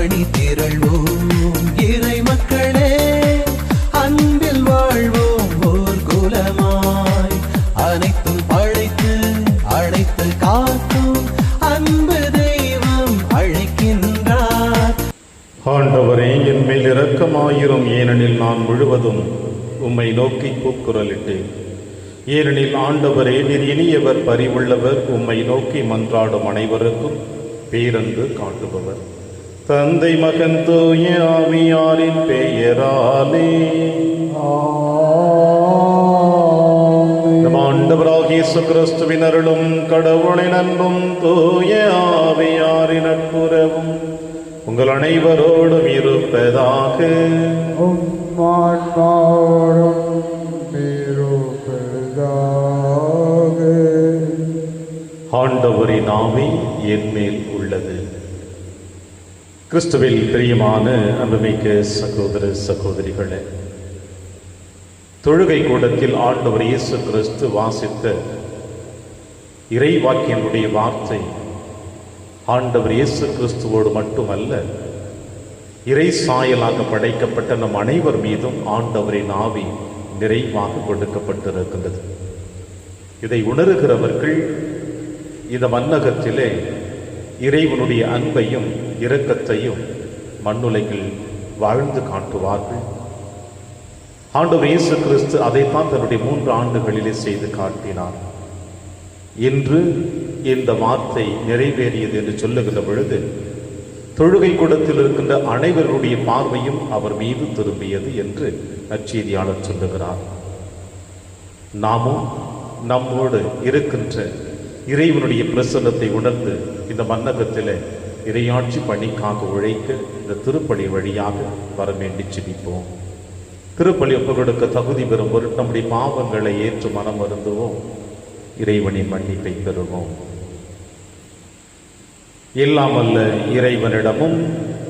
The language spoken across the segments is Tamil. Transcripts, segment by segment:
அணி திரள்வோம் இறை மக்களே, அன்பில் வாழ்வோம் ஓர் குலமாய். அனைத்தும் படைத்து அழைத்து காக்கும் அன்பு தெய்வம் அழைக்கின்றார். ஆண்டவரே, என் மேல் இரக்கமாயிரும், ஏனெனில் நான் முழுவதும் உம்மை நோக்கி கூக்குரலிட்டேன். ஏனெனில் ஆண்டவரே, நீர் இனியவர், பரிவுள்ளவர், உம்மை நோக்கி மன்றாடும் அனைவருக்கும் பேரன்பு காட்டுபவர். தந்தை, மகன், தூய ஆவியாரின் பெயராலே நம் ஆண்டவராகிய இயேசு கிறிஸ்துவின் அருளும் கடவுளின் அன்பும் தூய ஆவியாரின் நட்புறவும் உங்கள் அனைவரோடும் இருப்பதாக. ஆண்டவரின் ஆவி என் மேல் உள்ளது. கிறிஸ்துவில் பிரியமான அன்புமிக்க சகோதர சகோதரிகளே, தொழுகை கூடத்தில் ஆண்டவர் இயேசு கிறிஸ்து வாசித்த இறை வாக்கியனுடைய வார்த்தை ஆண்டவர் இயேசு கிறிஸ்துவோடு மட்டுமல்ல, இறை சாயலாக படைக்கப்பட்ட நம் அனைவர் மீதும் ஆண்டவரின் ஆவி நிறைவாக கொடுக்கப்பட்டிருக்கின்றது. இதை உணர்கிறவர்கள் இந்த மன்னகத்திலே இறைவனுடைய அன்பையும் இரக்கத்தையும் மண்ணுலகில் வாழ்ந்து காட்டுவார்கள். ஆண்டவர் இயேசு கிறிஸ்து அதைத்தான் தன்னுடைய 3 ஆண்டுகளிலே செய்து காட்டினார். இன்று இந்த வார்த்தை நிறைவேறியது என்று சொல்லுகிற பொழுது தொழுகை கூடத்தில் இருக்கின்ற அனைவருடைய பார்வையும் அவர் மீது திரும்பியது என்று நற்செய்தியாளர் சொல்லுகிறார். நாமும் நம்மோடு இருக்கின்ற இறைவனுடைய பிரசன்னத்தை உணர்ந்து இந்த மன்னகத்தில் இறையாட்சி பணிக்காக உழைக்க இந்த திருப்பலி வழியாக வர வேண்டி ஜெபிப்போம். திருப்பலி ஒப்புக் கொடுக்க தகுதி பெறும் பொருட்டு நம்முடைய பாவங்களை ஏற்று மனம் வருந்துவோம், இறைவனின் மன்னிப்பை பெறுவோம். இல்லாமல்ல இறைவனிடமும்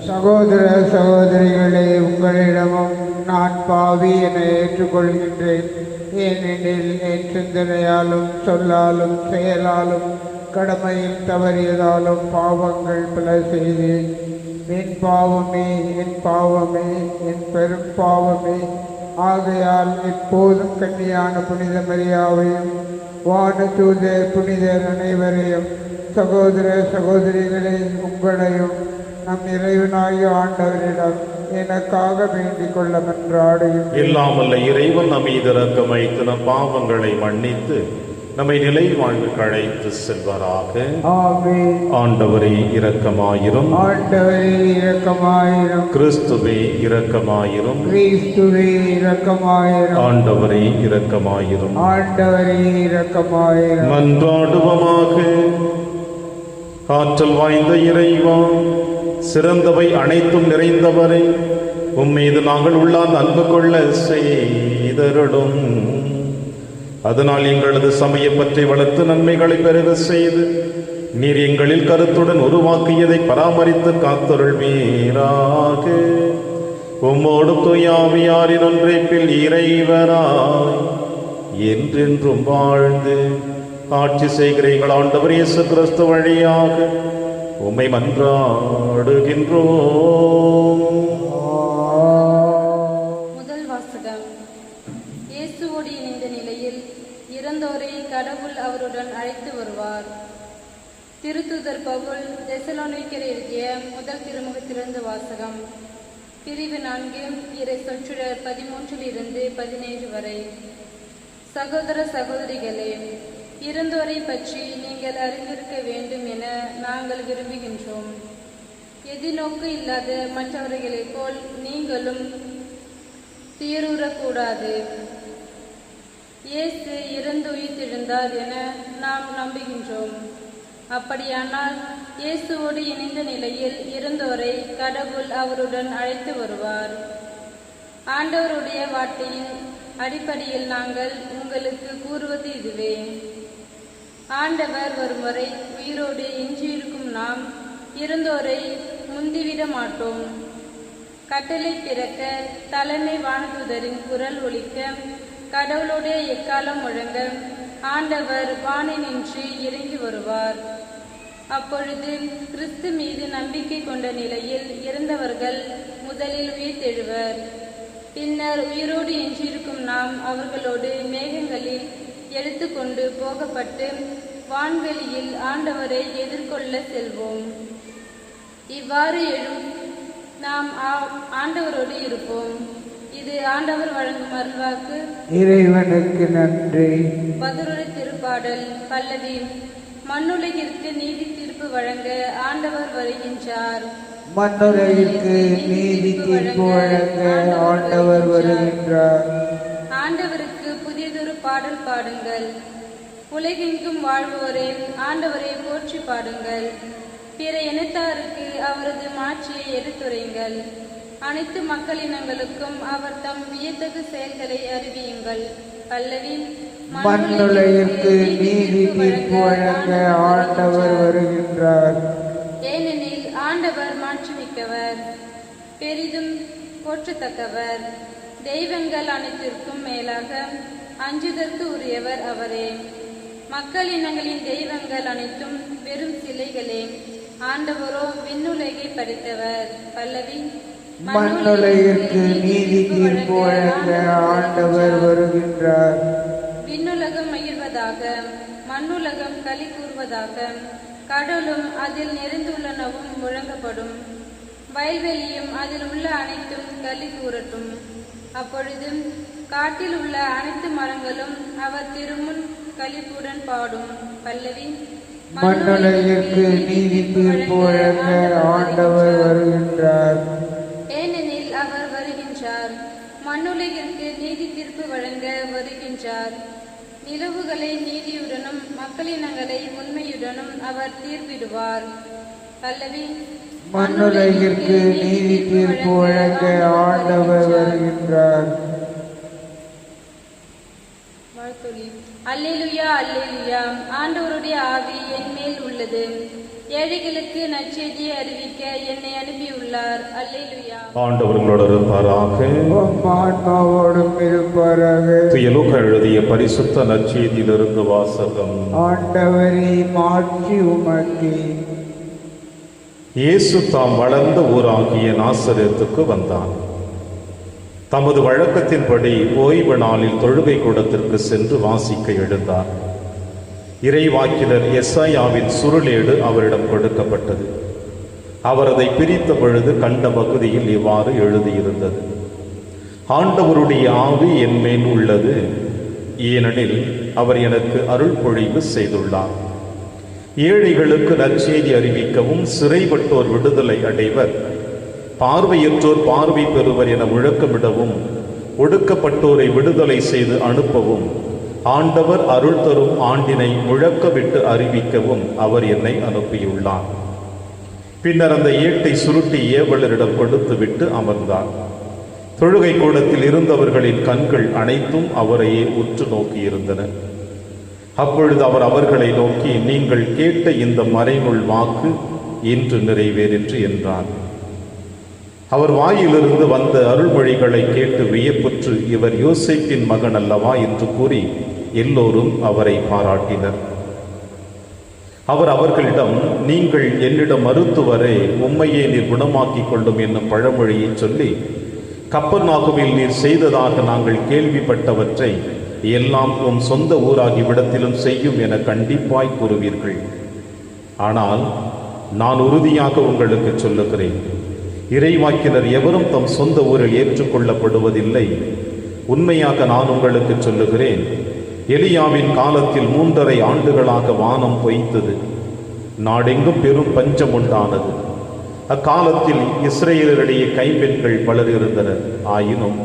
சகோதர சகோதரிகளே, உங்களிடமும் நான் பாவி என ஏற்றுக்கொள்கின்றேன். ஏனெனில் என் சிந்தனையாலும் சொல்லாலும் செயலாலும் கடமையில் தவறியதாலும் பாவங்கள் பல செய்தேன். என் பாவமே, என் பாவமே, என் பெரும் பாவமே. ஆகையால் எப்போதும் கன்னியான புனித மரியாவையும் வானதூதர் புனிதர் அனைவரையும், சகோதர சகோதரிகளை உங்களையும் நம் இறைவனாகிய ஆண்டவரிடம் எனக்காக வேண்டிக் கொள்ள மன்றாடுகிறேன். இல்லாமல்ல இறைவன் நம் மீது இரக்கம் வைத்து நம் பாவங்களை மன்னித்து நம்மை நிலை வாழ்வுக்கு அழைத்து செல்வாராக. ஆமென். ஆண்டவரே இரக்கமாயிரும். ஆண்டவரே இரக்கமாயிரும். கிறிஸ்துவே இரக்கமாயிரும். கிறிஸ்துவே இரக்கமாயிரும். ஆண்டவரே இரக்கமாயிரும். ஆண்டவரே இரக்கமாயிரும். மன்றாடுவோமாக. ஆற்றல் வாய்ந்த இறைவா, சிறந்தவை அனைத்தும் நிறைந்தவரை, உம்மீது நாங்கள் உள்ளான் அன்பு கொள்ள செய்தருளும். அதனால் எங்களது சமய பற்றி வளர்த்து நன்மைகளை பெருக செய்து நீர் எங்களில் கருத்துடன் உருவாக்கியதை பராமரித்து காத்தருள்வீராக. உம்மோடு தூயாவியாரின் ஒன்றைப்பில் இறைவனாய் என்றென்றும் வாழ்ந்து ஆட்சி செய்கிற எங்கள் ஆண்டவர் இயேசு கிறிஸ்து வழியாக உம்மை மன்றாடுகின்றோம். முதல் வாசகம். இயேசுவோடு இணைந்த நிலையில் இறந்தோரை கடவுள் அவருடன் அழைத்து வருவார். திருத்தூதர் பவுல் தெசலோனிக்கேயர் எழுதிய முதல் திருமுகத்திலிருந்து வாசகம். பிரிவு 4, இறை சொற்றொடர் 13-17 வரை. சகோதர சகோதரிகளே, இறந்தோரை பற்றி நீங்கள் அறிந்திருக்க வேண்டும் என நாங்கள் விரும்புகின்றோம். எதிர்நோக்கு இல்லாத மற்றவர்களைப் போல் நீங்களும் துயருறக்கூடாது. இயேசு இறந்து உயிர்த்தெழுந்தார் என நாம் நம்புகின்றோம். அப்படியானால் இயேசுவோடு இணைந்த நிலையில் இறந்தோரை கடவுள் அவருடன் அழைத்து வருவார். ஆண்டவருடைய வார்த்தையின் அடிப்படையில் நாங்கள் உங்களுக்கு கூறுவது இதுவே: ஆண்டவர் வரும் வரை உயிரோடு எஞ்சியிருக்கும் நாம் இறந்தோரை முந்திவிட மாட்டோம். கட்டளை பிறக்க, தலைமை வானதூதரின் குரல் ஒலிக்க, கடவுளுடைய எக்காலம் முழங்க, ஆண்டவர் வானினின்று இறங்கி வருவார். அப்பொழுது கிறிஸ்து மீது நம்பிக்கை கொண்ட நிலையில் இறந்தவர்கள் முதலில் உயிர்த்தெழுவர். பின்னர் உயிரோடு எஞ்சியிருக்கும் நாம் அவர்களோடு மேகங்களில் எடுத்துக்கொண்டு போகப்பட்டு வான்வெளியில் ஆண்டவரை எதிர்கொள்ள செல்வோம். இவ்வாறு எழும் நாம் ஆண்டவரோடு இருப்போம். இது ஆண்டவர் வழங்கும் அருள்வாக்கு. இறைவனுக்கு நன்றி. பதிலுரை திருப்பாடல். பல்லவி. மண்ணுலகிற்கு நீதி தீர்ப்பு வழங்க ஆண்டவர் வருகின்றார். மண்ணுலகிற்கு நீதி தீர்ப்பு வழங்க ஆண்டவர் வருகின்றார். ஆண்டவருக்கு புதியதொரு பாடல் பாடுங்கள். உலகெங்கும் வாழ்வோரே ஆண்டவரை போற்றி பாடுங்கள். பிற இனத்தாருக்கு அவரது மாட்சியை எடுத்துரையுங்கள். அனைத்து மக்களினங்களுக்கும் அவர் தம் வியத்தகு செயல்களை அறிவியுங்கள். பல்லவி. மண்ணுலகிற்கு நீதி தீர்ப்பு வழங்க ஆண்டவர் வருகின்றார். ஏனெனில் ஆண்டவர் மாட்சிமிக்கவர், பெரிதும் போற்றத்தக்கவர். தெய்வங்கள் அனைத்திற்கும் மேலாக அஞ்சுதற்கு உரியவர் அவரே. மக்கள் இனங்களின் தெய்வங்கள் அனைத்தும் வெறும் சிலைகளே. ஆண்டவரோ விண்ணுலகை படைத்தவர். பல்லவி. மண்ணுலகிற்கு நீதி தீர்ப்பு வழங்க ஆண்டவர் வருகின்றார். விண்ணுலகம் மகிழ்வதாக, மண்ணுலகம் களி கூறுவதாக. கடலும் அதில் நிறைந்துள்ளனவும் முழங்கப்படும். வயல்வெளியும் அதில் உள்ள அனைத்தும் களி கூறட்டும். அப்பொழுது காட்டில் உள்ள அனைத்து மரங்களும் அவர் திருமுன் களிப்புடன் பாடும். பல்லவி. மண்ணுலகிற்கு நீதி தீர்ப்பு வழங்க ஆண்டவர் வருகின்றார். ஏனெனில் அவர் வருகின்றார். மண்ணுலகிற்கு நீதி தீர்ப்பு வழங்க வருகின்றார். நிலவுகளை நீதியுடனும் மக்களினங்களை உண்மையுடனும் அவர் தீர்ப்பிடுவார். பல்லவி. மண்ணுலகிற்கு நீதி தீர்ப்பு வழங்க ஆண்டவர் வருகின்றார். வாழ்த்தொலி. அல்லேலுயா அல்லேலுயா. ஆண்டவருடைய ஆவி என் மேல் உள்ளது. ஏழைகளுக்கு நற்செய்தியை அறிவிக்க என்னை அனுப்பியுள்ளார். அல்லேலுயா. ஆண்டவர் உங்களோடு இருப்பாராக. உம் ஆன்மாவோடும் இருப்பாராக. தூய லூக்கா எழுதிய பரிசுத்த நற்செய்தியிலிருந்து வாசகம். ஆண்டவரே மாட்சி உமக்கே. இயேசு தாம் வளர்ந்த ஊராகிய நாசரேத்துக்கு வந்தார். தமது வழக்கத்தின்படி ஓய்வு நாளில் தொழுகை கூடத்திற்கு சென்று வாசிக்க எழுந்தார். இறைவாக்கினர் எசாயாவின் சுருளேடு அவரிடம் கொடுக்கப்பட்டது. அவர் அதை பிரித்த பொழுது கண்ட பகுதியில் இவ்வாறு எழுதியிருந்தது: ஆண்டவருடைய ஆவி என் மேல் உள்ளது, ஏனெனில் அவர் எனக்கு அருள் பொழிவு செய்துள்ளார். ஏழைகளுக்கு நற்செய்தி அறிவிக்கவும், சிறைப்பட்டோர் விடுதலை அடைவர், பார்வையற்றோர் பார்வை பெறுவர் என முழக்கமிடவும், ஒடுக்கப்பட்டோரை விடுதலை செய்து அனுப்பவும், ஆண்டவர் அருள் தரும் ஆண்டினை முழக்கமிட்டு அறிவிக்கவும் அவர் என்னை அனுப்பியுள்ளார். பின்னர் அந்த ஏட்டை சுருட்டி ஏவலரிடம் கொடுத்துவிட்டு அமர்ந்தார். தொழுகை கூடத்தில் இருந்தவர்களின் கண்கள் அனைத்தும் அவரையே உற்று நோக்கியிருந்தன. அப்பொழுது அவர் அவர்களை நோக்கி, நீங்கள் கேட்ட இந்த மறைநூல் வாக்கு இன்று நிறைவேறிற்று என்றார். அவர் வாயிலிருந்து வந்த அருள்மொழிகளை கேட்டு வியப்புற்று, இவர் யோசேப்பின் மகன் அல்லவா என்று கூறி எல்லோரும் அவரை பாராட்டினர். அவர் அவர்களிடம், நீங்கள் என்னிடம் மருத்துவரே, உம்மையே நீர் குணமாக்கிக் கொள்ளும் என்னும் பழமொழியை சொல்லி, கப்பர்நாகுமில் நீர் செய்ததாக நாங்கள் கேள்விப்பட்டவற்றை எல்லாம் உம் சொந்த ஊராகி விடத்திலும் செய்யும் என கண்டிப்பாய் கூறுவீர்கள். ஆனால் நான் உறுதியாக உங்களுக்கு சொல்லுகிறேன், இறைவாக்கினர் எவரும் தம் சொந்த ஊரில் ஏற்றுக்கொள்ளப்படுவதில்லை. உண்மையாக நான் உங்களுக்கு சொல்லுகிறேன், எலியாவின் காலத்தில் 3½ ஆண்டுகளாக வானம் பொய்த்தது, நாடெங்கும் பெரும் பஞ்சம் உண்டானது. அக்காலத்தில் இஸ்ரேலரிடையே கைம்பெண்கள் பலர் இருந்தனர். ஆயினும்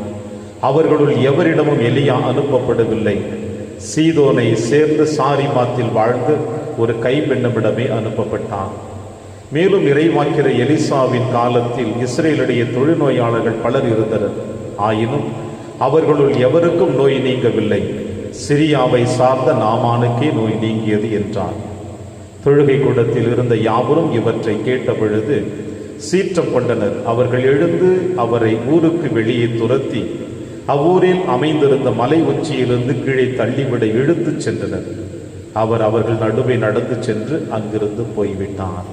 அவர்களுள் எவரிடமும் எலியா அனுப்பப்படவில்லை. சீதோனை சேர்ந்த சாரிமாத்தில் வாழ்ந்த ஒரு கைம்பெண்ணிடமே அனுப்பப்பட்டார். மேலும் இறைவாக்கினர் எலிசாவின் காலத்தில் இஸ்ரேலுடைய தொழுநோயாளர்கள் பலர் இருந்தனர். ஆயினும் அவர்களுள் எவருக்கும் நோய் நீங்கவில்லை. சிரியாவை சார்ந்த நாமானுக்கே நோய் நீங்கியது என்றார். தொழுகை கூடத்தில் இருந்த யாவரும் இவற்றை கேட்ட பொழுது சீற்றம் கொண்டனர். அவர்கள் எழுந்து அவரை ஊருக்கு வெளியே துரத்தி அவ்வூரில் அமைந்திருந்த மலை உச்சியிலிருந்து கீழே தள்ளிவிட இழுத்துச் சென்றனர். அவர் அவர்கள் நடுவே நடந்து சென்று அங்கிருந்து போய்விட்டார்.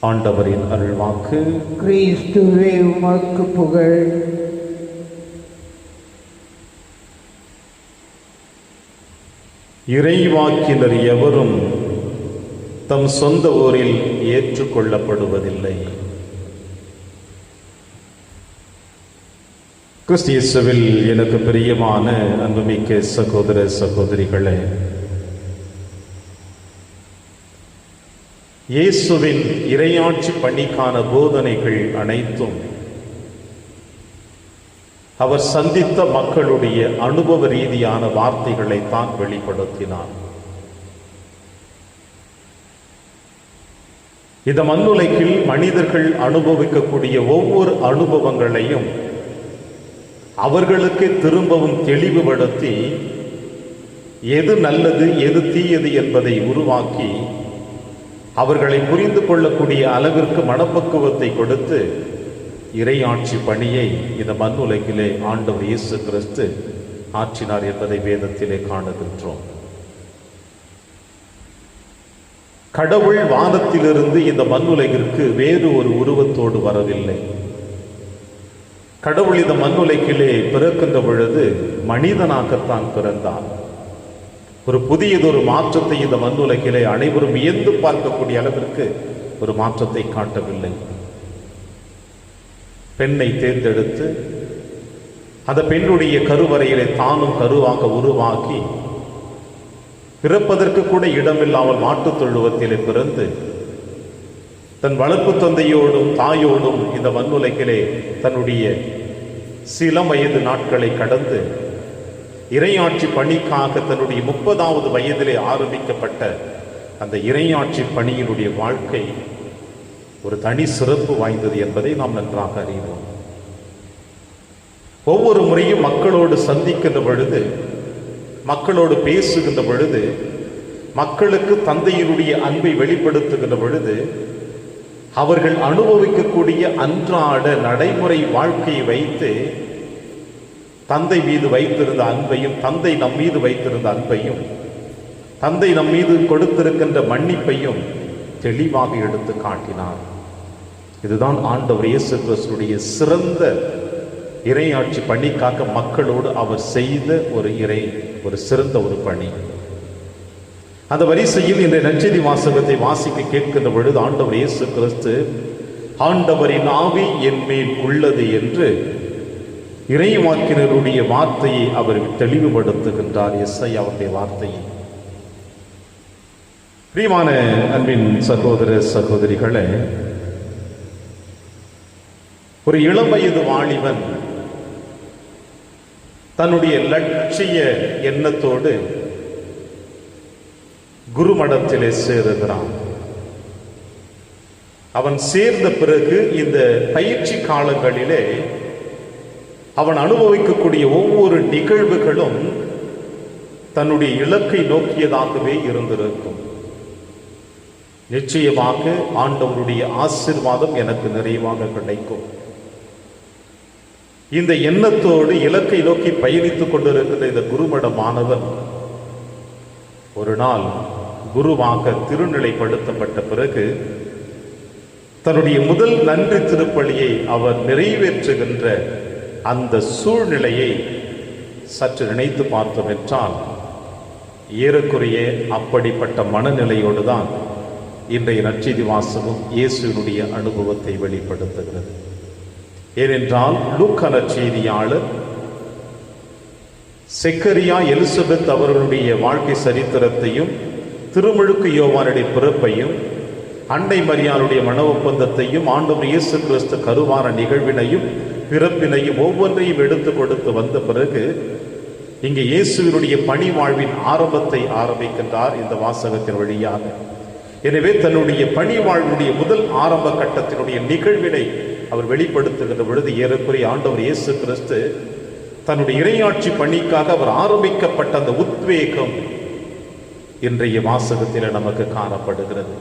ஆண்டவரின் அருள்வாக்கு. கிறிஸ்துவே உமக்கு புகழ். இறைவாக்கினர் எவரும் தம் சொந்த ஊரில் ஏற்றுக்கொள்ளப்படுவதில்லை. கிறிஸ்து இயேசுவில் எனக்கு பிரியமான அன்புமிக்க சகோதர சகோதரிகளே, இயேசுவின் இறையாட்சி பணிக்கான போதனைகள் அனைத்தும் அவர் சந்தித்த மக்களுடைய அனுபவ ரீதியான வார்த்தைகளை தான் வெளிப்படுத்தினார். இந்த மண்ணுலகில் மனிதர்கள் அனுபவிக்கக்கூடிய ஒவ்வொரு அனுபவங்களையும் அவர்களுக்கு திரும்பவும் தெளிவுபடுத்தி எது நல்லது எது தீயது என்பதை உருவாக்கி அவர்களை புரிந்து கொள்ளக்கூடிய அளவிற்கு மனப்பக்குவத்தை கொடுத்து இறையாட்சி பணியை இந்த மண்ணுலகிலே ஆண்டவர் இயேசு கிறிஸ்து ஆற்றினார் என்பதை வேதத்திலே காணுகின்றோம். கடவுள் வானத்திலிருந்து இந்த மண்ணுலகிற்கு வேறு ஒரு உருவத்தோடு வரவில்லை. கடவுள் இந்த மண்ணுலகிலே பிறக்கின்ற பொழுது மனிதனாகத்தான் பிறந்தார். ஒரு புதியதொரு மாற்றத்தை இந்த மண்ணுலகிலே அனைவரும் வியந்து பார்க்கக்கூடிய அளவிற்கு ஒரு மாற்றத்தை காட்டவில்லை. பெண்ணை தேர்ந்தெடுத்து அந்த பெண்ணுடைய கருவறையிலே தானும் கருவாக உருவாக்கி பிறப்பதற்கு கூட இடமில்லாமல் மாட்டுத் தொழுவத்திலே பிறந்து தன் வளர்ப்பு தந்தையோடும் தாயோடும் இந்த மண்ணுலகிலே தன்னுடைய சில வயது நாட்களை கடந்து இறையாட்சி பணிக்காக தன்னுடைய 30வது வயதிலே ஆரம்பிக்கப்பட்ட அந்த இறையாட்சி பணியினுடைய வாழ்க்கை ஒரு தனி சிறப்பு வாய்ந்தது என்பதை நாம் நன்றாக அறிவோம். ஒவ்வொரு முறையும் மக்களோடு சந்திக்கின்ற பொழுது, மக்களோடு பேசுகின்ற பொழுது, மக்களுக்கு தந்தையினுடைய அன்பை வெளிப்படுத்துகின்ற பொழுது அவர்கள் அனுபவிக்கக்கூடிய அன்றாட நடைமுறை வாழ்க்கையை வைத்து தந்தை மீது வைத்திருந்த அன்பையும், தந்தை நம் மீது வைத்திருந்த அன்பையும், தந்தை நம் மீது கொடுத்திருக்கின்ற மன்னிப்பையும் தெளிவாக எடுத்து காட்டினார். இதுதான் ஆண்டவர் இயேசு கிறிஸ்துடைய சிறந்த இறையாட்சி பணிக்காக மக்களோடு அவர் செய்த ஒரு சிறந்த ஒரு பணி. அந்த வரிசையில் இந்த நற்செய்தி வாசகத்தை வாசிக்க கேட்கின்ற பொழுது ஆண்டவர் இயேசு கிறிஸ்து ஆண்டவரின் ஆவி என் மேல் உள்ளது என்று இறைவாக்கினருடைய வார்த்தையை அவர் தெளிவுபடுத்துகின்றார். எஸ்ஐயாவுடைய வார்த்தையை. பிரியமான அன்பின் சகோதர சகோதரிகளே, ஒரு இளம் வயது வாலிபன் தன்னுடைய லட்சிய எண்ணத்தோடு குருமடத்திலே சேருகிறான். அவன் சேர்ந்த பிறகு இந்த பயிற்சி காலங்களிலே அவன் அனுபவிக்கக்கூடிய ஒவ்வொரு நிகழ்வுகளும் தன்னுடைய இலக்கை நோக்கியதாகவே இருந்திருக்கும். நிச்சயமாக ஆண்டவருடைய ஆசீர்வாதம் எனக்கு நிறைவாக கிடைக்கும். இந்த எண்ணத்தோடு இலக்கை நோக்கி பயணித்துக் கொண்டிருக்கின்ற இந்த குருமட மாணவன் ஒரு நாள் குருவாக திருநிலைப்படுத்தப்பட்ட பிறகு தன்னுடைய முதல் நன்றி திருப்பலியை அவர் நிறைவேற்றுகின்ற அந்த சூழ்நிலையை சற்று நினைத்து பார்த்தோம் என்றால் ஏறக்குறைய அப்படிப்பட்ட மனநிலையோடு தான் இன்றைய நற்செய்தி வாசகம் இயேசுவினுடைய அனுபவத்தை வெளிப்படுத்துகிறது. ஏனென்றால் லூக்கா நற்செய்தியாளர் செக்கரியா எலிசபெத் அவர்களுடைய வாழ்க்கை சரித்திரத்தையும், திருமுழுக்கு யோவானுடைய பிறப்பையும், அன்னை மரியாளுடைய மன ஒப்பந்தத்தையும், ஆண்டவர் இயேசு கிறிஸ்து கருவான நிகழ்வினையும் பிறப்பினையும் ஒவ்வொன்றையும் எடுத்து கொடுத்து வந்த பிறகு இங்கே இயேசுவினுடைய பணி வாழ்வின் ஆரம்பத்தை ஆரம்பிக்கின்றார் இந்த வாசகத்தின் வழியாக. எனவே தன்னுடைய பணி வாழ்வுடைய முதல் ஆரம்ப கட்டத்தினுடைய நிகழ்வினை அவர் வெளிப்படுத்துகின்ற பொழுது ஏறக்குறைய ஆண்டவர் இயேசு கிறிஸ்து தன்னுடைய இறையாட்சி பணிக்காக அவர் ஆரம்பிக்கப்பட்ட அந்த உத்வேகம் இன்றைய வாசகத்தில் நமக்கு காணப்படுகிறது.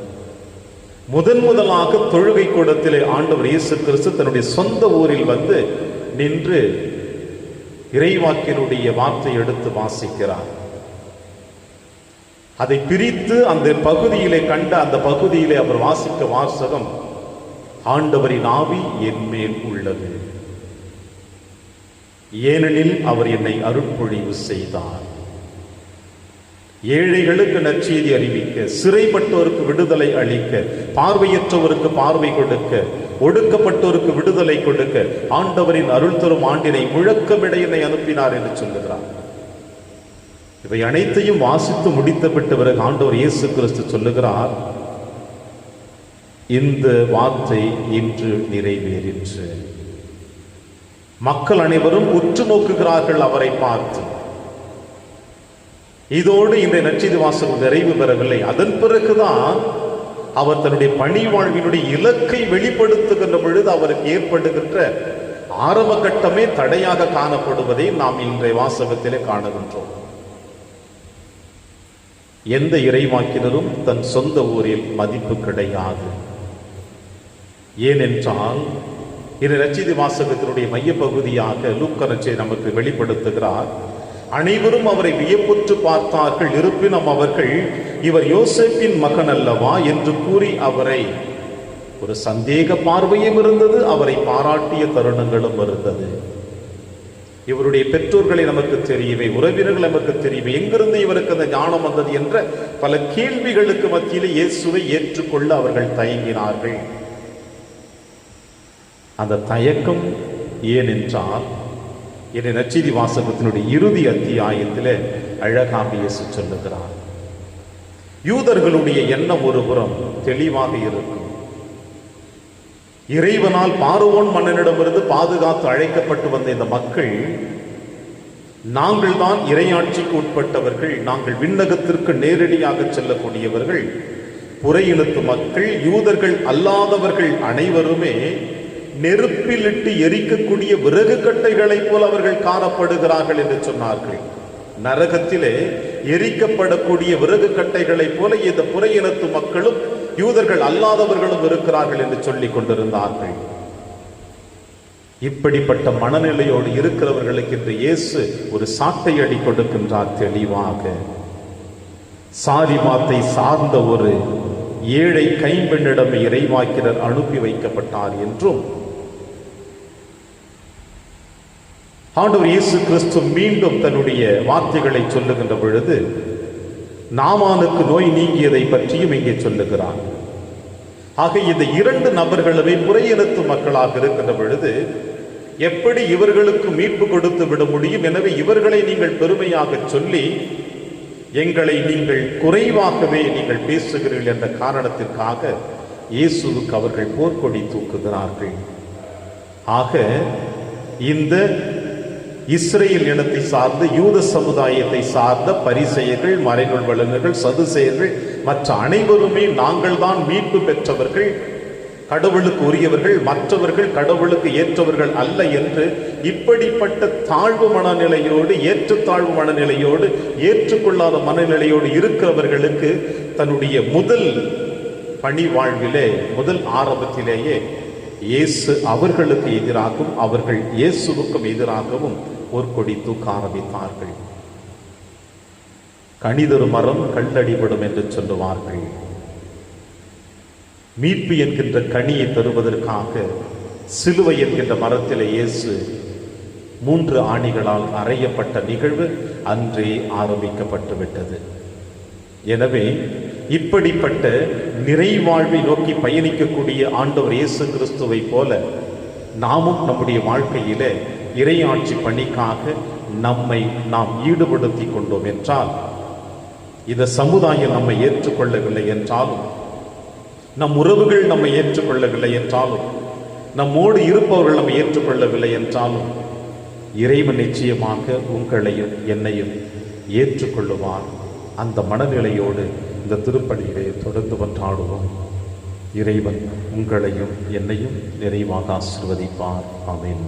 முதலாக தொழுகை கூடத்திலே ஆண்டவர் இயேசு கிறிஸ்து தன்னுடைய சொந்த ஊரில் வந்து நின்று இறைவாக்கினுடைய வார்த்தை எடுத்து வாசிக்கிறார். அதை பிரித்து அந்த பகுதியிலே கண்ட அந்த பகுதியிலே அவர் வாசிக்க வாசகம், ஆண்டவரின் ஆவி என் மேல் உள்ளது, ஏனெனில் அவர் என்னை அருட்பொழிவு செய்தார், ஏழைகளுக்கு நற்செய்தி அறிவிக்க, சிறைப்பட்டோருக்கு விடுதலை அளிக்க, பார்வையற்றவருக்கு பார்வை கொடுக்க, ஒடுக்கப்பட்டோருக்கு விடுதலை கொடுக்க ஆண்டவரின் அருள் தரும் ஆண்டினை முழக்கமிட என்னை அனுப்பினார் என்று சொல்லுகிறார். இவை அனைத்தையும் வாசித்து முடித்த பிறகு ஆண்டவர் இயேசு கிறிஸ்து சொல்லுகிறார், இந்த வார்த்தை இன்று நிறைவேறிற்று. மக்கள் அனைவரும் உற்று நோக்குகிறார்கள் அவரை பார்த்து. இதோடு இந்த நற்செய்தி வாசகம் நிறைவு பெறவில்லை. அதன் பிறகுதான் அவர் தன்னுடைய பணி வாழ்வினுடைய இலக்கை வெளிப்படுத்துகின்ற பொழுது அவருக்கு ஏற்படுகின்ற ஆரம்ப கட்டமே தடையாக காணப்படுவதை நாம் இன்றைய வாசகத்திலே காணுகின்றோம். எந்த இறைவாக்கினரும் தன் சொந்த ஊரில் மதிப்பு கிடையாது. ஏனென்றால் இந்த நற்செய்தி வாசகத்தினுடைய மையப்பகுதியாக லூக்கா நற்செய்தி நமக்கு வெளிப்படுத்துகிறார். அனைவரும் அவரை வியப்புற்று பார்த்தார்கள். இருப்பினும் அவர்கள் இவர் யோசேப்பின் மகன் அல்லவா என்று கூறி அவரை ஒரு சந்தேக பார்வையும் இருந்தது, அவரை பாராட்டிய தருணங்களும் இருந்தது. இவருடைய பெற்றோர்களை நமக்கு தெரியவே, உறவினர்கள் நமக்கு தெரியவே, எங்கிருந்து இவருக்கு அந்த ஞானம் வந்தது என்ற பல கேள்விகளுக்கு மத்தியிலே இயேசுவை ஏற்றுக்கொள்ள அவர்கள் தயங்கினார்கள். அந்த தயக்கம் ஏனென்றால் இந்த நற்செய்தி வாசகத்தினுடைய இறுதி அத்தியாயத்திலே அழகாக இயேசு சொல்லுகிறார், யூதர்களுடைய எண்ணம் ஒரு புறம் தெளிவாக இருக்கும். இறைவனால் பார்வோன் மன்னனிடமிருந்து பாதுகாத்து அழைக்கப்பட்டு வந்த இந்த மக்கள், நாங்கள் தான் இறையாட்சிக்கு உட்பட்டவர்கள், நாங்கள் விண்ணகத்திற்கு நேரடியாக செல்லக்கூடியவர்கள், புறையினத்து மக்கள், யூதர்கள் அல்லாதவர்கள் அனைவருமே நெருப்பில் இட்டு எரிக்கக்கூடிய விறகு கட்டைகளைப் போல் அவர்கள் காணப்படுகிறார்கள் என்று சொன்னார்கள். நரகத்திலே எரிக்கப்படக்கூடிய விறகு கட்டைகளைப் போல இந்த புறையினத்து மக்களும் யூதர்கள் அல்லாதவர்களும் இருக்கிறார்கள் என்று சொல்லிக் கொண்டிருந்தார்கள். இப்படிப்பட்ட மனநிலையோடு இருக்கிறவர்களுக்கு இன்று இயேசு ஒரு சாட்டை அடி கொடுக்கின்றார் தெளிவாக. சாரிமாத்தை சார்ந்த ஒரு ஏழை கைம்பெண்ணிடம் இறைவாக்கினர் அனுப்பி வைக்கப்பட்டார் என்றும், ஆண்டவர் இயேசு கிறிஸ்து மீண்டும் தன்னுடைய வார்த்தைகளை சொல்லுகின்ற பொழுது நாமானுக்கு நோய் நீங்கியதை பற்றியும் இங்கே சொல்லுகிறார். ஆக இந்த இரண்டு நபர்களுமே புறையினத்து மக்களாக இருக்கின்ற பொழுது எப்படி இவர்களுக்கு மீட்பு கொடுத்து விட முடியும்? எனவே இவர்களை நீங்கள் பெருமையாக சொல்லி எங்களை நீங்கள் குறைவாகவே நீங்கள் பேசுகிறீர்கள் என்ற காரணத்திற்காக இயேசுவுக்கு அவர்கள் போர்க்கொடி தூக்குகிறார்கள். ஆக இந்த இஸ்ரேல் இனத்தை சார்ந்த யூத சமுதாயத்தை சார்ந்த பரிசேயர்கள், மறைநூல் வல்லுநர்கள், சதுசேயர்கள் மற்ற அனைவருமே நாங்கள் தான் மீட்பு பெற்றவர்கள், கடவுளுக்கு உரியவர்கள், மற்றவர்கள் கடவுளுக்கு ஏற்றவர்கள் அல்ல என்று இப்படிப்பட்ட தாழ்வு மனநிலையோடு, ஏற்றத்தாழ்வு மனநிலையோடு, ஏற்றுக்கொள்ளாத மனநிலையோடு இருக்கிறவர்களுக்கு தன்னுடைய முதல் பணி வாழ்விலே, முதல் ஆரம்பத்திலேயே இயேசு அவர்களுக்கு எதிராகவும் அவர்கள் இயேசுவுக்கும் எதிராகவும் ஒரு கொடி தூக்க ஆரம்பித்தார்கள். கனிதொரு மரம் கல்லடிபடும் என்று சொல்லுவார்கள். மீட்பு என்கின்ற கனியை தருவதற்காக சிலுவை என்கின்ற மரத்திலே இயேசு 3 ஆணிகளால் அறையப்பட்ட நிகழ்வு அன்றே ஆரம்பிக்கப்பட்டு விட்டது. எனவே இப்படிப்பட்ட நிறைவாழ்வை நோக்கி பயணிக்கக்கூடிய ஆண்டவர் இயேசு கிறிஸ்துவை போல நாமும் நம்முடைய வாழ்க்கையிலே இறையாட்சி பணிக்காக நம்மை நாம் ஈடுபடுத்தி கொண்டோம் என்றால், இந்த சமுதாயம் நம்மை ஏற்றுக்கொள்ளவில்லை என்றாலும், நம் உறவுகள் நம்மை ஏற்றுக்கொள்ளவில்லை என்றாலும், நம்மோடு இருப்பவர்கள் நம்மை ஏற்றுக்கொள்ளவில்லை என்றாலும், இறைவன் நிச்சயமாக உங்களையும் என்னையும் ஏற்றுக்கொள்ளுவார். அந்த மனநிலையோடு இந்த திருப்பலியிலே தொடர்ந்து கொண்டாடுவோம். இறைவன் உங்களையும் என்னையும் நிறைவாக ஆசீர்வதிப்பார். ஆமென்.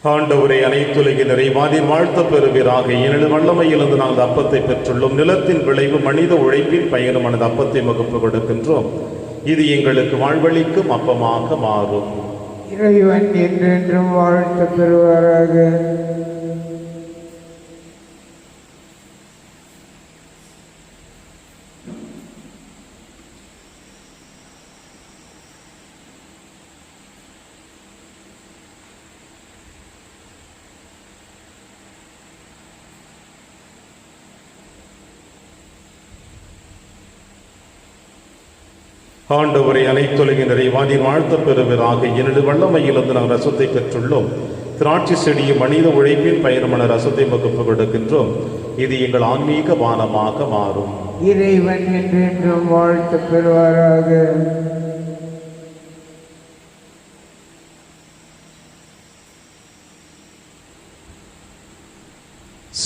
ஆண்டவரே, அனைத்துலகின் நிறைவாதின் வாழ்த்த பெறுவீராக. ஏனெனில் வல்லமையிலிருந்து நாங்கள் அப்பத்தை பெற்றுள்ளோம். நிலத்தின் விளைவு மனித உழைப்பின் பயனும் அந்த அப்பத்தை வகுப்பு கொடுக்கின்றோம். இது எங்களுக்கு வாழ்வளிக்கும் அப்பமாக மாறும். இறைவன் என்றென்றும் வாழ்த்த பெறுவாராக. ஆண்டவரை, அனைத்துலகின் நிறைவாதின் வாழ்த்த பெறுவீராக. ஏனெனில் வல்லமையிலிருந்து நாங்கள் ரசத்தை பெற்றுள்ளோம். திராட்சை செடியும் மனித உழைப்பின் பயணமான ரசத்தை வகுப்பு கொடுக்கின்றோம். இது எங்கள் ஆன்மீக பானமாக மாறும். இறைவன் என்றென்றும் வாழ்த்த பெறுவாராக.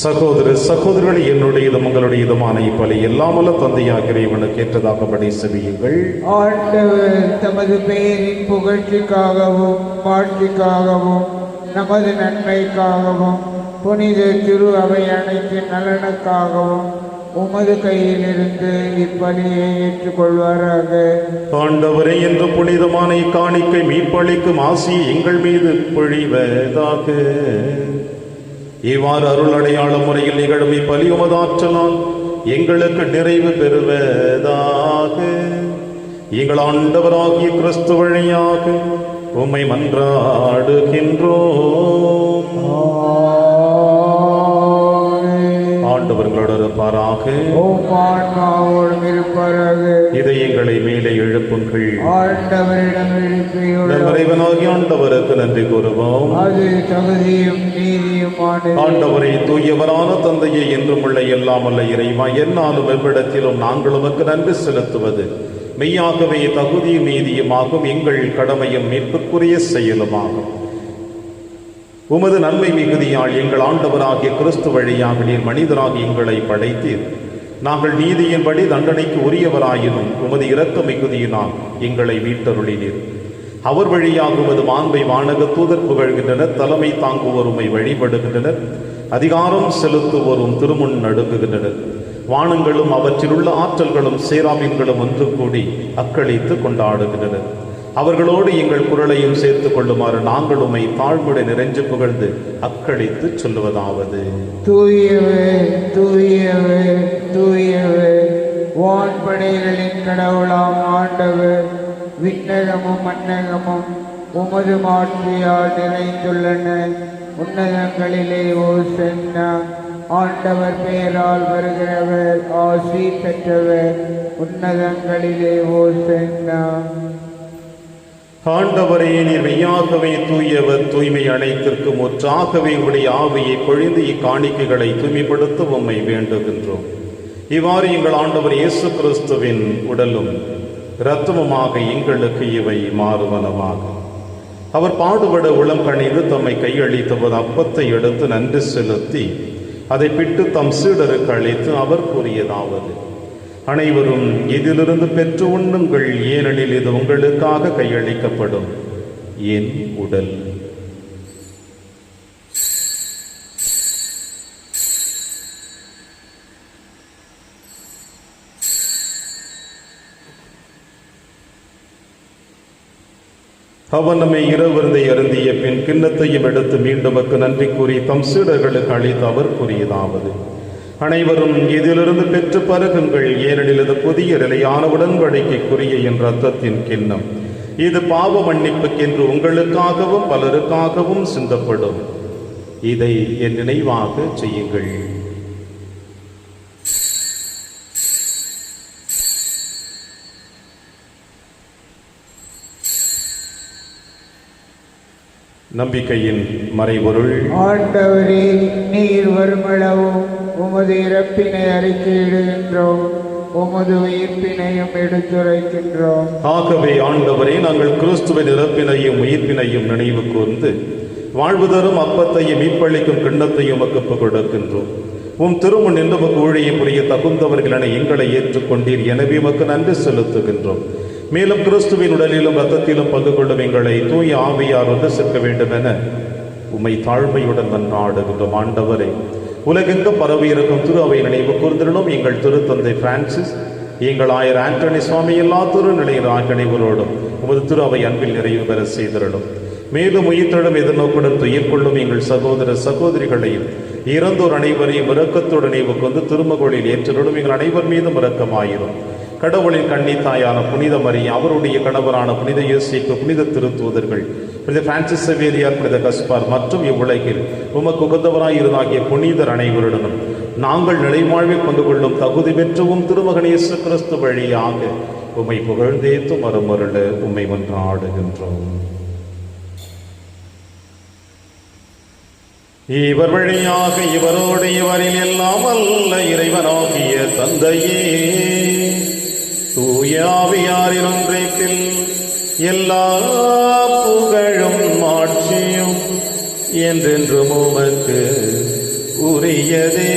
சகோதர சகோதரர்களே, என்னுடையதும் உங்களுடையதுமான இப்பலி எல்லாமல்ல தந்தையாக இறைவனுக்கு ஏற்றதாகபடி செவியுங்கள். ஆண்டவர் தமது பெயரின் புகழ்ச்சிக்காகவும் மாட்சிக்காகவும் நமது நன்மைக்காகவும் புனித திரு அவை அனைத்தின் நலனுக்காகவும் உமது கையிலிருந்து இப்பலியை ஏற்றுக்கொள்வாராக. ஆண்டவரே, என்று புனிதமான இக்காணிக்கை மீட்பளிக்கும் ஆசியை எங்கள் மீது பொழிவதாக. இவ்வாறு அருள் அடையாள முறையில் நிகழும் இப்பலி உமது ஆற்றலால் எங்களுக்கு நிறைவு பெறுவதாக. எங்கள் ஆண்டவராகிய கிறிஸ்து வழியாக உம்மை மன்றாடுகின்றோம். ஆண்டவர்களோடு இருப்பாராக. இதை எங்களை மேலே எழுப்புங்கள். இறைவனாகிய ஆண்டவருக்கு நன்றி கூறுவோம். ஆண்டவரை, தூயவரான தந்தையை என்றும் உள்ள எல்லாம் அல்ல இறைவா, என்னாலும் எவ்விடத்திலும் நாங்கள் உமக்கு நன்றி செலுத்துவது மெய்யாகவே தகுதியும் நீதியுமாகும், எங்கள் கடமையும் மீட்புக்குரிய செயலுமாகும். உமது நன்மை மிகுதியால் எங்கள் ஆண்டவராகிய கிறிஸ்து வழியாக நீர் மனிதராக எங்களை படைத்தீர். நாங்கள் நீதியின்படி தண்டனைக்கு உரியவராயினும் உமது இரக்க மிகுதியினால் எங்களை மீட்டருளினீர். அவர் வழியாக உமது மாண்பை வானக தூதர் புகழ்கின்றனர். தலைமை தாங்குவோர் உம்மை வழிபடுகின்றனர். அதிகாரம் செலுத்துவோரும் திருமுன் நடுங்குகின்றனர். வானங்களும் அவற்றிலுள்ள ஆற்றல்களும் சேராபீன்களும் ஒன்று கூடி அக்களித்து கொண்டாடுகின்றனர். அவர்களோடு எங்கள் குரலையும் சேர்த்துக் கொள்ளுமாறு நாங்கள் உம்மை தாழ்வுடன் நிறைஞ்சு புகழ்ந்து அக்களித்து சொல்லுவதாவது: தூயவே தூயவே தூயவே, வான்படைகளின் கடவுளாம் ஆண்டவர், விண்ணகமும் மண்ணகமும் உமது மாட்சியால் நிறைந்துள்ளன. உன்னதங்களிலே ஓசன்னா. ஆண்டவர் பெயரால் வருகிறவர் ஆசி பெற்றவர். உன்னதங்களிலே ஓசன்னா. ஆண்டவரே, நீர் மெய்யாகவே தூயவர், தூய்மை அனைத்திற்கும் ஒற்றாகவே உடைய ஆவியை பொழிந்து இக்காணிக்கைகளை தூய்மைப்படுத்த உம்மை வேண்டுகின்றோம். இவ்வாறு எங்கள் ஆண்டவர் இயேசு கிறிஸ்துவின் உடலும் இரத்தமுமாக எங்களுக்கு இவை மாறுவனமாக. அவர் பாடுபட உளம் கணிந்து தம்மை கையளித்தபோது அப்பத்தை எடுத்து நன்றி செலுத்தி அதை பிட்டு தம் சீடருக்கு அளித்து அவர் கூறியதாவது: அனைவரும் இதிலிருந்து பெற்று உண்ணுங்கள், ஏனெனில் இது உங்களுக்காக கையளிக்கப்படும் என் உடல். அவர் நம்மை இரவிருந்தை அருந்திய பின் கிண்ணத்தையும் எடுத்து மீண்டும் நன்றி கூறி தம் சீடர்களுக்கு அளித்து அவர் கூறியதாவது: அனைவரும் இதிலிருந்து பெற்று பருகுங்கள், ஏனெனில் இது புதிய நிலையான உடன்படிக்கைக்குரிய என் இரத்தத்தின் கிண்ணம். இது பாவ மன்னிப்புக்கென்று உங்களுக்காகவும் பலருக்காகவும் சிந்தப்படும். இதை என் நினைவாக செய்யுங்கள். நம்பிக்கையின் மறைபொருள். ஆண்டவரே, நீர் வருமளவும் உமது இறப்பினை அறிக்கையிடுகின்றோம், உமது உயிர்ப்பினையும் எடுத்துரைக்கின்றோம். ஆகவே ஆண்டவரே, நாங்கள் கிறிஸ்துவின் இறப்பினையும் உயிர்ப்பினையும் நினைவு கூர்ந்து வாழ்வு தரும் அப்பத்தையும் மீட்பளிக்கும் கிண்ணத்தையும் உமக்கு கொடுக்கின்றோம். உம் திருமுன் என்று உமக்கு ஊழியம் புரிய தகுந்தவர்கள் என எங்களை ஏற்றுக்கொண்டீர். எனவே உமக்கு நன்றி செலுத்துகின்றோம். மேலும் கிறிஸ்துவின் உடலிலும் இரத்தத்திலும் பங்கு கொள்ளும் எங்களை தூய ஆவியார் வந்து சேர்க்க வேண்டும் என உம்மை தாழ்மையுடன் மன்றாடுகின்றோம். ஆண்டவரே, உலகெங்கும் பரவி இருக்கும் திரு அவை நினைவு கூர்ந்திருந்தும் எங்கள் திருத்தந்தை பிரான்சிஸ், எங்கள் ஆயர் ஆண்டனி சுவாமி எல்லா திருநிலையர் அனைவரோடும் உமது திரு அவை அன்பில் நிறைவு பெற செய்திருளும். மேலும் உயிர்த்தெழும் எதிர்நோக்குடன் துயில் கொள்ளும் எங்கள் சகோதர சகோதரிகளையும் இறந்தோர் அனைவரையும் இரக்கத்தோடு நினைவு கொண்டு திருமகளில் ஏற்றிருளும். எங்கள் அனைவர் மீதும் இரக்கமாயிரும். கடவுளின் கன்னி தாயான புனித மரியா, அவருடைய கணவரான புனித யோசேப்பு, புனித திருத்தூதர்கள், புனித பிரான்சிஸ் சேவேரியார், புனித கஸ்பார் மற்றும் இவ்வுலகில் உமக்கு உகந்தவராய் இருந்தாகிய புனிதர் அனைவருடனும் நாங்கள் நிலைவாழ்வில் கொண்டு கொள்ளும் தகுதி பெற்றவும் திருமகன் இயேசு கிறிஸ்து வழியாக உம்மை புகழ்ந்தேத்து மறுமருள உம்மை மன்றாடுகின்றோம். இவர் வழியாக இவரோடு இவரில் எல்லாம் அல்ல இறைவனாகிய தந்தையே, தூய ஆவியாரின் ஒன்றைப்பில் எல்லா புகழும் ஆட்சியும் என்றென்றும் உமக்கு உரியதே.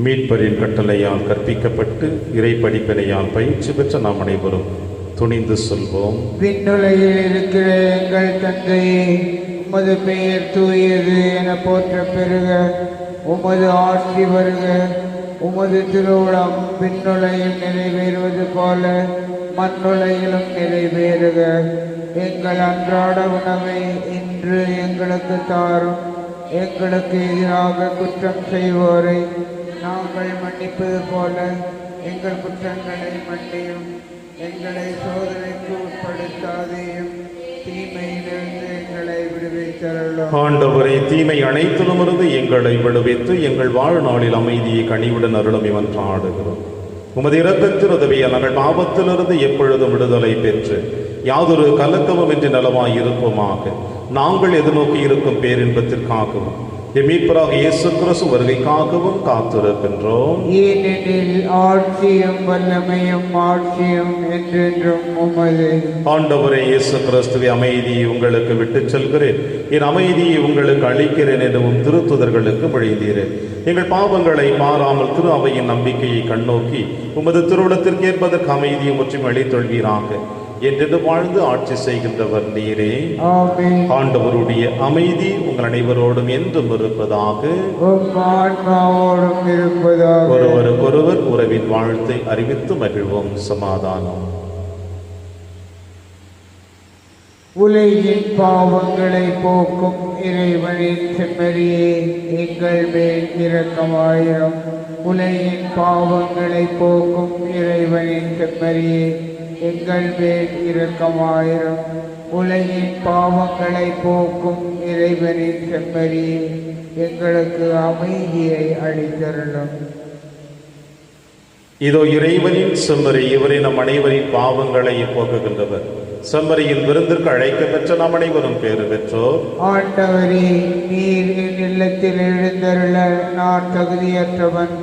மீட்பரின் கட்டளையால் கற்பிக்கப்பட்டு இறை படிப்பினையால் பயிற்சி பெற்ற நாம் அனைவரும் துணிந்து சொல்வோம். விண்ணுலகில் இருக்கிற எங்கள் தந்தையே, உமது பெயர் தூயது என போற்ற பெருக. உமது ஆட்சி வருக. உமது திருவுளம் விண்ணுலகில் நிறைவேறுவது போல மண்ணுலகிலும் நிறைவேறுக. எங்கள் அன்றாட உணவை இன்று எங்களுக்கு தாரும். எங்களுக்கு எதிராக குற்றம் செய்வோரை நாங்கள் மன்னிப்பது போல எங்கள் குற்றங்களை மன்னியும். எங்களை சோதனைக்கு உட்படுத்தாதேயும், தீமையிலிருந்து எங்களை விடுவித்தருளும். ஆண்டவரே, தீமை அனைத்திலுமிருந்து எங்களை விடுவித்து எங்கள் வாழ்நாளில் அமைதியை கனிவுடன் அருளும் மன்றாடுகிறோம். உமது இரக்கத்தின் உதவியால் நாங்கள் பாவத்திலிருந்து எப்பொழுதும் விடுதலை பெற்று யாதொரு கலக்கமும் இன்றி நலமாய் இருப்போமாக. நாங்கள் எதிர்நோக்கி இருக்கும் பேரின்பத்திற்காகவும் மீட்பராக இயேசு கிறிஸ்து வருகைக்காகவும் காத்திருக்கின்றோம். ஏனெனில் ஆட்சியும் வல்லமையும் ஆட்சியும் என்றென்றும் உமது. ஆண்டவரே இயேசு கிறிஸ்துவை, அமைதியை உங்களுக்கு விட்டுச் செல்கிறேன், என் அமைதியை உங்களுக்கு அளிக்கிறேன் எனவும் திருத்துதர்களுக்கு மொழிந்தீரேன். எங்கள் பாவங்களை மாறாமல் திரு அவையின் நம்பிக்கையை கண்ணோக்கி உமது திருவுளத்திற்கு ஏற்பதற்கு அமைதியை முற்றிலும் அளித்தொள்வீராக. என்று வாழ்ந்து ஆட்சி செய்கின்றவர் நீரே. ஆண்டவருடைய அமைதி உங்கள் அனைவரோடும் என்றும் இருப்பதாக. ஒருவருக்கொருவர் உறவின் வாழ்த்தை அறிவித்து மகிழ்வோம். சமாதானம். உலகின் பாவங்களை போக்கும் இறைவனின் செம்மறியே, எங்கள் மேல் இரக்கமாயிரும். உலகின் பாவங்களை போக்கும் இறைவனின் செம்மறியே, எங்கள் மேல் இரக்கமாயிரும். உலகின் பாவங்களை போக்கும் இறைவனின் செம்மறியே, எங்களுக்கு அமைதியை அளித்தருளும். இதோ இறைவனின் செம்மறி, இவரை நம் அனைவரின் பாவங்களை போக்குகின்றவர். செம்மறியின் விருந்திற்கு அழைக்க பெற்ற நாம் அனைவரும் பேறு பெற்றோர். ஆண்டவரே, நீர் என் இல்லத்தில் எழுந்தருள நான் தகுதியற்றவன்.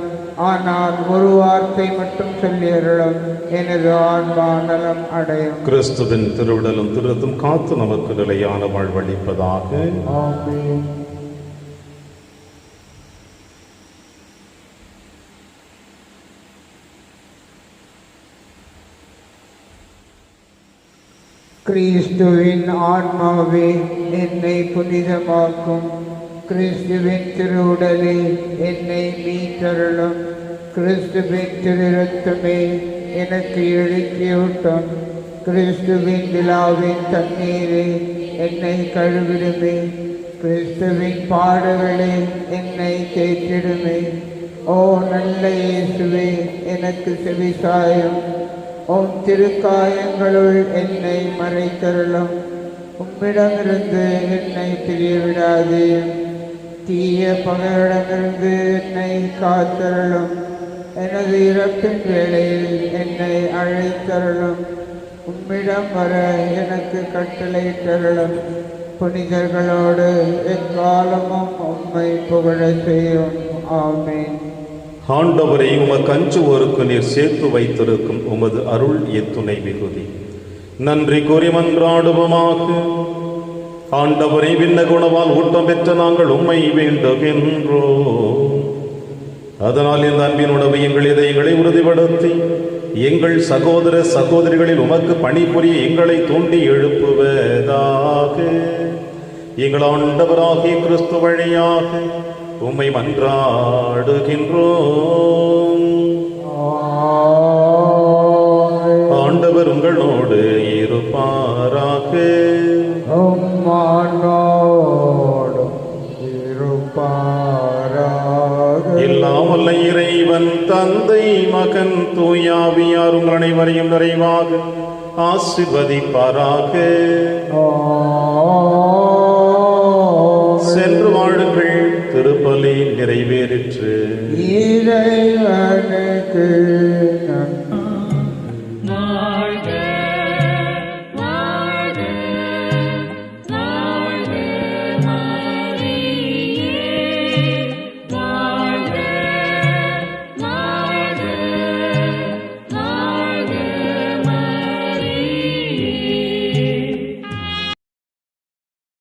ஆனால் ஒரு வார்த்தை மட்டும் சொல்லியருளும், எனது ஆன்மா நலம் அடையும். கிறிஸ்துவின் திருவுடலும் திருத்தும் காத்து நமக்கு நிலையான வாழ்வளிப்பதாக. ஆமென். கிறிஸ்துவின் ஆன்மாவே என்னை புனிதமாக்கும். கிறிஸ்துவின் திருவுடலே என்னை மீட்டருளும். கிறிஸ்துவின் திருரத்தமே எனக்கு எழுச்சியூட்டும். கிறிஸ்துவின் விழாவின் தண்ணீரே என்னை கழுவிடுமே. கிறிஸ்துவின் பாடுகளே என்னை தேற்றிடுமே. ஓ நல்ல இயேசுவே, எனக்கு செவிசாயும். உம் திருக்காயங்களுள் என்னை மறைத்தருளும். உம்மிடமிருந்து என்னை பிரியவிடாதேயும். தீய பகையிடமிருந்து என்னை காத்தருளும். எனது இறப்பின் வேளையில் என்னை அழைத்தருளும். உம்மிடம் வர எனக்கு கட்டளையிட்டருளும். புனிதர்களோடு எக்காலமும் உம்மை புகழ செய்யும். ஆமென். ஆண்டவரை, உமக்கு அஞ்சுவோருக்கு நீர் சேர்த்து வைத்திருக்கும் உமது அருள் எத்துணை மிகுதி. நன்றி கூறி மன்றாடுவோமாக. ஆண்டவரை விண்ணகுணவால் ஊட்டம் பெற்ற நாங்கள் உம்மை வேண்டுகின்றோம். அதனால் இந்த அன்பின் உணவு எங்கள் இதயங்களை உறுதிப்படுத்தி எங்கள் சகோதர சகோதரிகளில் உமக்கு பணிபுரிய எங்களை தூண்டி எழுப்புவதாக. எங்கள் ஆண்டவராகிய கிறிஸ்து வழியாக உம்மை மன்றாடுகின்றோம். ஆண்டவர் உங்களோடு இருப்பாராக. எல்லாம் வல்ல இறைவன் தந்தை மகன் தூயாவியார் உங்கள் அனைவரையும் நிறைவாக ஆசீர்வதிப்பாராக. சென்று வாழுங்கள். திருப்பலி நிறைவேறிற்று. இறைவனுக்கு